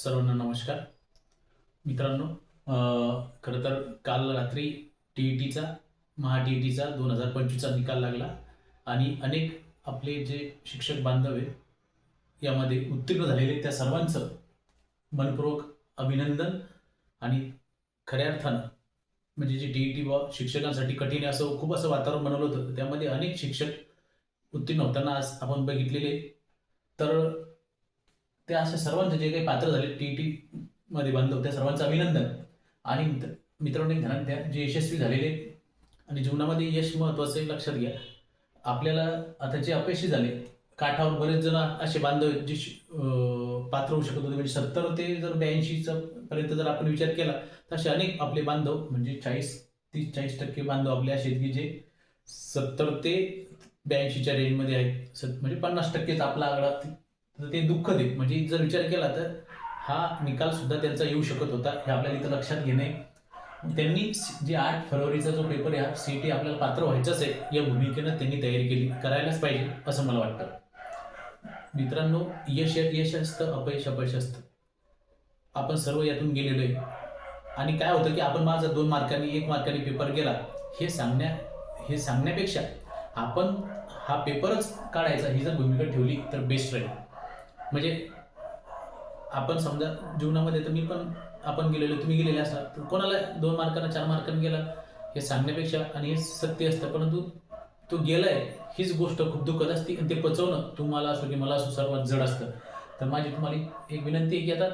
सर्वांना नमस्कार मित्रांनो. खरं तर काल रात्री टी-ई-टीचा महा टी-ई-टीचा 2025चा निकाल लागला आणि अनेक आपले जे शिक्षक बांधव आहेत यामध्ये उत्तीर्ण झालेले त्या सर्वांचं मनपूर्वक अभिनंदन. आणि खऱ्या अर्थानं म्हणजे जी टी-ई-टी शिक्षकांसाठी कठीण आहे असं खूप असं वातावरण बनवलं होतं. त्यामध्ये अनेक शिक्षक उत्तीर्ण होताना आज आपण बघितलेले. तर त्या अशा सर्वांचे जे काही पात्र झाले टी-ई-टी मध्ये बांधव त्या सर्वांचं अभिनंदन. आणि मित्रांनो एक ध्यानात द्या, जे यशस्वी झालेले आणि जीवनामध्ये यश महत्वाचं आहे लक्षात घ्या. आपल्याला आता जे अपयशी झाले काठावर बरेच जण असे बांधव आहेत जे पात्र होऊ शकत होते. म्हणजे 70 ते जर 82 पर्यंत जर आपण विचार केला तर असे अनेक आपले बांधव म्हणजे 30-40% बांधव आपले असे आहेत की जे 70 ते 82च्या रेंजमध्ये आहेत. म्हणजे 50%च आपला आकडा. तर ते दुःखद आहे. म्हणजे जर विचार केला तर हा निकाल सुद्धा त्यांचा येऊ शकत होता हे आपल्याला इथं लक्षात घेणे. त्यांनी जे 8 फरवरीचा जो पेपर आहे हा सीईटी आपल्याला पात्र व्हायचंच आहे या भूमिकेनं त्यांनी तयारी केली, करायलाच पाहिजे असं मला वाटतं. मित्रांनो, यश यश असतं, अपयश अपयश असतं. आपण सर्व यातून गेलेलो आहे. आणि काय होतं की आपण माझा 2 मार्कांनी 1 मार्कांनी पेपर गेला हे सांगण्यापेक्षा आपण हा पेपरच काढायचा ही जर भूमिका ठेवली तर बेस्ट राहील. म्हणजे आपण समजा जीवनामध्ये तर मी पण आपण गेलेलो, तुम्ही गेलेले असा तर कोणाला 2 मार्कांना 4 मार्कांना गेला हे सांगण्यापेक्षा, आणि हे सत्य असतं, परंतु तो गेलाय हीच गोष्ट खूप दुःखद असते आणि ते पचवणं तुम्हाला असो की मला असो सर्वात जड असतं. तर माझी तुम्हाला एक विनंती आहे की आता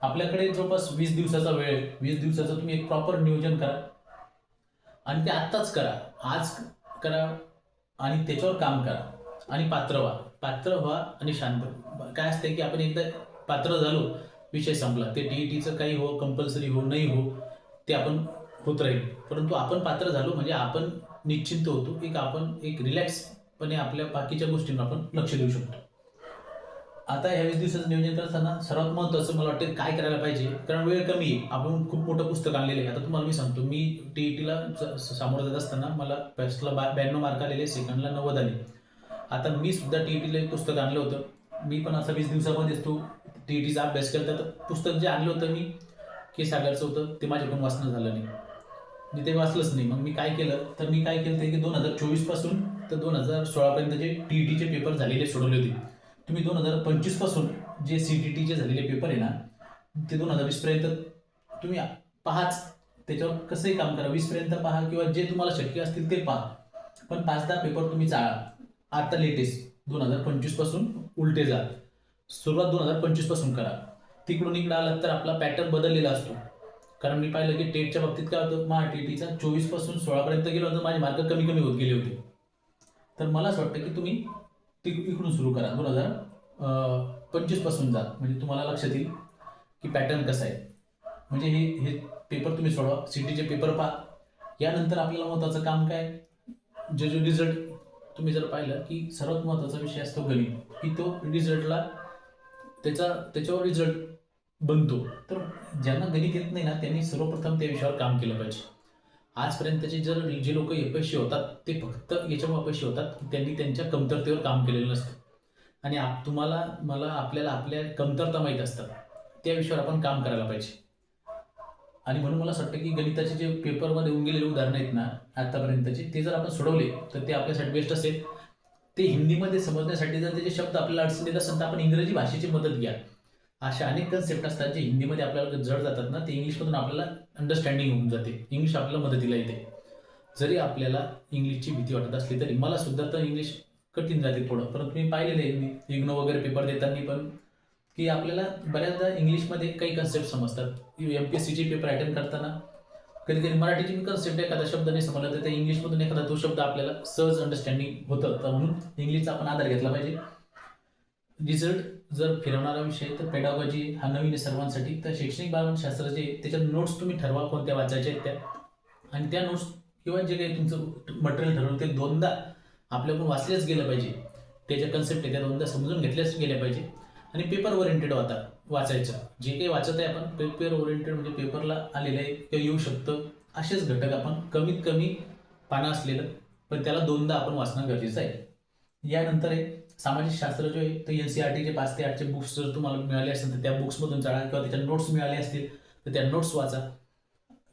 आपल्याकडे जवळपास 20 दिवसाचा वेळ आहे. 20 दिवसाचं तुम्ही एक प्रॉपर नियोजन करा आणि ते आत्ताच करा, आज करा आणि त्याच्यावर काम करा आणि पात्र व्हा आणि शांत. काय असते की आपण एकदा पात्र झालो विषय संपला. ते टी-ई-टीचं काही हो, कंपल्सरी हो नाही हो, ते आपण होत राहील. परंतु आपण पात्र झालो म्हणजे आपण निश्चिंत होतो, आपण एक रिलॅक्सपणे आपल्या बाकीच्या गोष्टींना आपण लक्ष देऊ शकतो. आता ह्या 20 दिवसाचं नियोजन करताना सर्वात महत्त्वाचं मला वाटतं काय करायला पाहिजे, कारण वेळ कमी आहे. आपण खूप मोठं पुस्तक आणलेलं आहे. आता तुम्हाला मी सांगतो, मी टी-ई-टीला सामोरं जात असताना मला फर्स्टला 92 मार्क आलेले, सेकंडला 90 आले. आता मी सुद्धा टी-ई-टीला एक पुस्तक आणलं होतं. मी पण असं 20 दिवसामध्येच तो टी-ई-टीचा अभ्यास केला. तर पुस्तक जे आणलं होतं मी के सागरचं होतं ते माझ्याकडून वाचणं झालं नाही. मी ते वाचलंच नाही. मग मी काय केलं ते की 2024 पासून तर 2016 पर्यंत जे टी-ई-टीचे पेपर झालेले सोडवले होते. तुम्ही 2025 पासून जे CTTचे झालेले पेपर आहे ना ते 2020 पर्यंत तुम्ही पहाच. त्याच्यावर कसंही काम करा, 20 पर्यंत पहा किंवा जे तुम्हाला शक्य असतील ते पहा. पण 5-10 पेपर तुम्ही चाळा. आता लेटेस्ट 2025 पासून उलटे जा. सुरुवात 2025 पासून करा. तिकडून इकडे आलात तर आपला पॅटर्न बदललेला असतो. कारण मी पाहिलं की टेटच्या बाबतीत काय होतं, महा टी-ई-टीचा 24 पासून 16 पर्यंत गेलो तर माझे मार्क कमी कमी होत गेले होते. तर मला असं वाटतं की तुम्ही इकडून सुरू करा. 2025 पासून जा, म्हणजे तुम्हाला लक्षात येईल की पॅटर्न कसा आहे. म्हणजे हे पेपर तुम्ही सोडवा, सिटीचे पेपर पहा. यानंतर आपल्याला महत्त्वाचं काम काय, जो रिझल्ट तुम्ही जर पाहिलं की सर्वात महत्त्वाचा विषय असतो गणित, की तो रिझल्टला त्याच्यावर रिझल्ट बनतो. तर ज्यांना गणित येत नाही ना त्यांनी सर्वप्रथम त्या विषयावर काम केलं पाहिजे. आजपर्यंतचे जे लोक अपयशी होतात ते फक्त याच्यामुळे अपयशी होतात की त्यांनी त्यांच्या कमतरतेवर काम केलेलं नसतं. आणि तुम्हाला मला आपल्याला आपल्या कमतरता माहीत असतात, त्या विषयावर आपण काम करायला पाहिजे. आणि म्हणून मला असं वाटतं की गणिताचे जे पेपरमध्ये येऊन गेलेले उदाहरणं आहेत ना आतापर्यंतचे, ते जर आपण सोडवले तर ते आपल्यासाठी बेस्ट असेल. ते हिंदीमध्ये समजण्यासाठी जर त्याचे शब्द आपल्याला अडचण येत असेल तर आपण इंग्रजी भाषेची मदत घ्या. अशा अनेक कन्सेप्ट असतात जे हिंदीमध्ये आपल्याला जड जातात ना, ते इंग्लिशमधून आपल्याला अंडरस्टँडिंग होऊन जाते. इंग्लिश आपल्याला मदतीला येते. जरी आपल्याला इंग्लिशची भीती वाटत असली तरी मला सुद्धा तर इंग्लिश कठीण जाते थोडं. परंतु मी पाहिलेलं आहे, मी इग्नो वगैरे पेपर देताना पण की आपल्याला बऱ्याचदा इंग्लिशमध्ये काही कन्सेप्ट समजतात. MPSCचे पेपर अटेंड करताना कधी कधी मराठीची कन्सेप्ट एखादा शब्द नाही समजला तर त्या इंग्लिशमधून एखादा तो शब्द आपल्याला सहज अंडरस्टँडिंग होतं. तर म्हणून इंग्लिशचा आपण आधार घेतला पाहिजे. रिझल्ट जर फिरवणारा विषय तर पेडागॉजी हा नवीन आहे सर्वांसाठी. तर शैक्षणिक बालशास्त्र जे त्याच्यात नोट्स तुम्ही ठरवा कोणत्या वाचायच्या आहेत त्या, आणि त्या नोट्स किंवा जे काही तुमचं मटेरियल ठरवलं ते दोनदा आपल्याकडून वाचल्याच गेलं पाहिजे. त्याच्या कन्सेप्ट आहे त्या दोनदा समजून घेतल्याच गेल्या पाहिजे. आणि पेपर ओरिएंटेड वाचायचं. जे काही वाचत आहे आपण पेपर ओरिएंटेड म्हणजे पेपरला आलेलं आहे किंवा येऊ शकतं असेच घटक आपण कमीत कमी पानं असलेलं पण त्याला दोनदा आपण वाचणं गरजेचं आहे. यानंतर आहे सामाजिक शास्त्र जो आहे ते NCERTचे 5 ते 8चे बुक्स जर तुम्हाला मिळाले असेल तर त्या बुक्समधून चढा, किंवा त्याच्या नोट्स मिळाले असतील तर त्या नोट्स वाचा,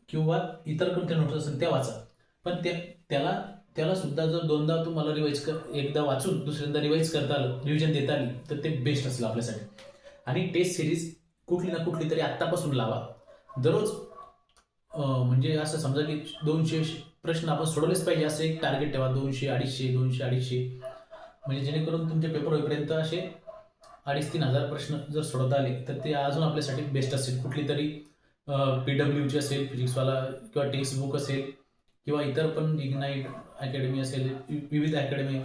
किंवा इतर कोणत्या नोट्स असेल त्या वाचा. पण त्याला सुद्धा जर दोनदा तुम्हाला एकदा वाचून दुसऱ्यांदा रिवाईज करता आलं, रिव्हिजन देता आली, तर ते बेस्ट असेल आपल्यासाठी. आणि टेस्ट सिरीज कुठली ना कुठली तरी आत्तापासून लावा. दररोज म्हणजे असं समजा की 200 प्रश्न आपण सोडवलेच पाहिजे असं एक टार्गेट ठेवा. 200, 250, म्हणजे जेणेकरून तुमच्या पेपर होईपर्यंत असे 2,500-3,000 प्रश्न जर सोडवता आले तर ते अजून आपल्यासाठी बेस्ट असेल. कुठली तरी PWची असेल फिजिक्सवाला, किंवा टेक्स्ट बुक असेल, किंवा इतर पण इग्नाईट अकॅडमी असेल, विविध अकॅडमी,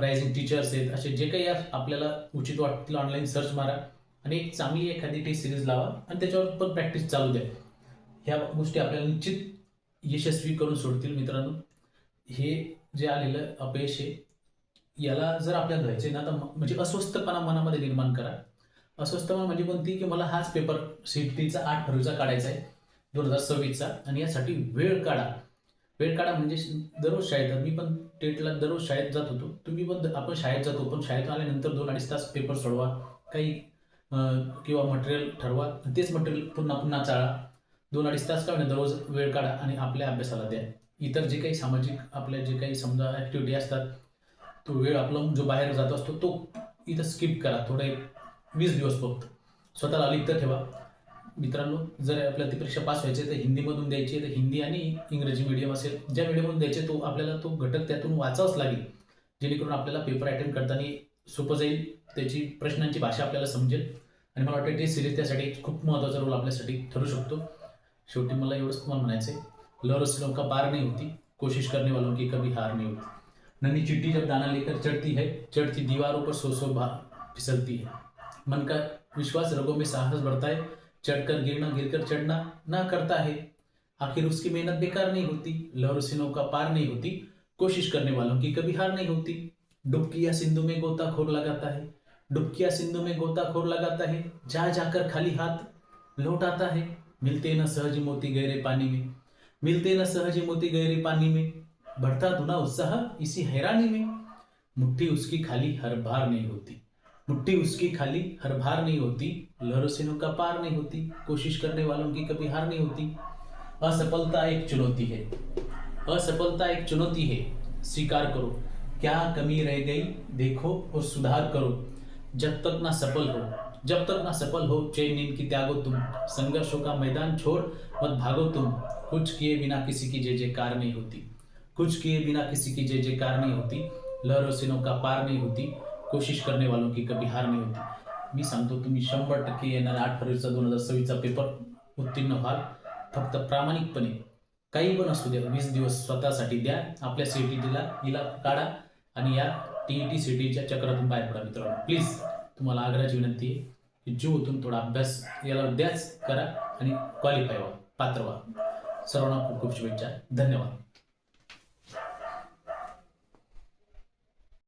रायझिंग टीचर्स आहेत, असे जे काही आपल्याला उचित वाटतील ऑनलाईन सर्च मारा आणि एक चांगली एखादी टेस्ट सिरीज लावा आणि त्याच्यावर पण प्रॅक्टिस चालू द्या. ह्या गोष्टी आपल्याला निश्चित यशस्वी करून सोडतील. मित्रांनो, हे जे आलेलं अपयश आहे याला जर आपल्याला धरायचे ना, तर म्हणजे अस्वस्थपणा मनामध्ये निर्माण करा. अस्वस्थपणा म्हणजे कोणती, की मला हाच पेपर CETचा 8 फरवरीचा काढायचा आहे 2026चा, आणि यासाठी वेळ काढा. वेळ काढा म्हणजे दररोज शाळेत, मी पण टेटला दररोज शाळेत जात होतो, तुम्ही पण, आपण शाळेत जातो, पण शाळेतून आल्यानंतर 2-2.5 तास पेपर सोडवा, काही किंवा मटेरियल ठरवा, तेच मटेरियल पुन्हा पुन्हा चाळा. 2-2.5 तास का होईना दररोज वेळ काढा आणि आपल्या अभ्यासाला द्या. इतर जे काही सामाजिक आपल्या जे काही समजा ॲक्टिव्हिटी असतात, तो वेळ आपला जो बाहेर जात असतो तो इथं स्किप करा. थोडं 20 दिवस फक्त स्वतःला अलिप्त ठेवा. मित्रांनो, जर आपल्याला ती परीक्षा पास व्हायची तर हिंदीमधून द्यायची, तर हिंदी आणि इंग्रजी मीडियम असेल, ज्या मीडियममधून द्यायचे तो आपल्याला तो घटक त्यातून वाचावाच लागेल, जेणेकरून आपल्याला पेपर अटेंड करताना सोपं जाईल, त्याची प्रश्नांची भाषा आपल्याला समजेल. आणि मला वाटतं टेस्ट सिरीज त्यासाठी खूप महत्त्वाचा रोल आपल्यासाठी ठरू शकतो. शेवटी मला एवढंच तुम्हाला म्हणायचं आहे, लहरों से नौका पार नहीं होती, कोशिश करने वालों की कभी हार नहीं होती. नन्ही चिट्टी जब दाना लेकर चढ़ती है, चढ़ती दीवारों पर सौ बार फिसलती है. मन का विश्वास, रगों में साहस बढ़ता है, चढ़कर गिरना, गिरकर चढ़ना ना करता है, आखिर उसकी मेहनत बेकार नहीं होती. लहरों से नौका पार नहीं होती, कोशिश करने वालों की कभी हार नहीं होती. डुबकियां सिंधु में गोताखोर लगाता है, डुबकियां सिंधु में गोताखोर लगाता है, जा जाकर खाली हाथ लौट आता है. मिलते न सहज मोती गहरे पानी में, मिलते न सहज मोती गहरे पानी में, बढ़ता धुना उत्साह इसी हैरानी में. मुट्ठी उसकी खाली हर बार नहीं होती, मुट्ठी उसकी खाली हर बार नहीं होती. लहरों से नौका पार नहीं होती, कोशिश करने वालों की कभी हार नहीं होती. असफलता एक चुनौती है, असफलता एक चुनौती है, स्वीकार करो. क्या कमी रह गई देखो और सुधार करो. जब तक ना सफल हो, जब तक ना सफल हो, चैन नींद की त्यागो तुम. संघर्षों का मैदान छोड़ मत भागो तुम. कुछ किए बिना किसी की जय जयकार नहीं होती, कुछ किए बिना किसी की जय जयकार नहीं होती. लहरों से नौका पार नहीं होती, कोशिश करने वालों की कभी हार नहीं होती. मी सांगतो, तुम्ही 100% येणारा 8 फरवरीचा 2026चा पेपर उत्तीर्ण व्हाल. फक्त प्रामाणिकपणे काही पण असू द्या, 20 दिवस स्वतःसाठी द्या. आपल्या CETला हिला काढा आणि या TET CETच्या चक्रातून बाहेर पडा. मित्रांनो, प्लीज तुम्हाला आग्रहाची विनंती आहे की जीवातून थोडा अभ्यास याला द्याच करा आणि क्वालिफाय व्हा, पात्र व्हा. सर्वांना खूप खूप शुभेच्छा. धन्यवाद.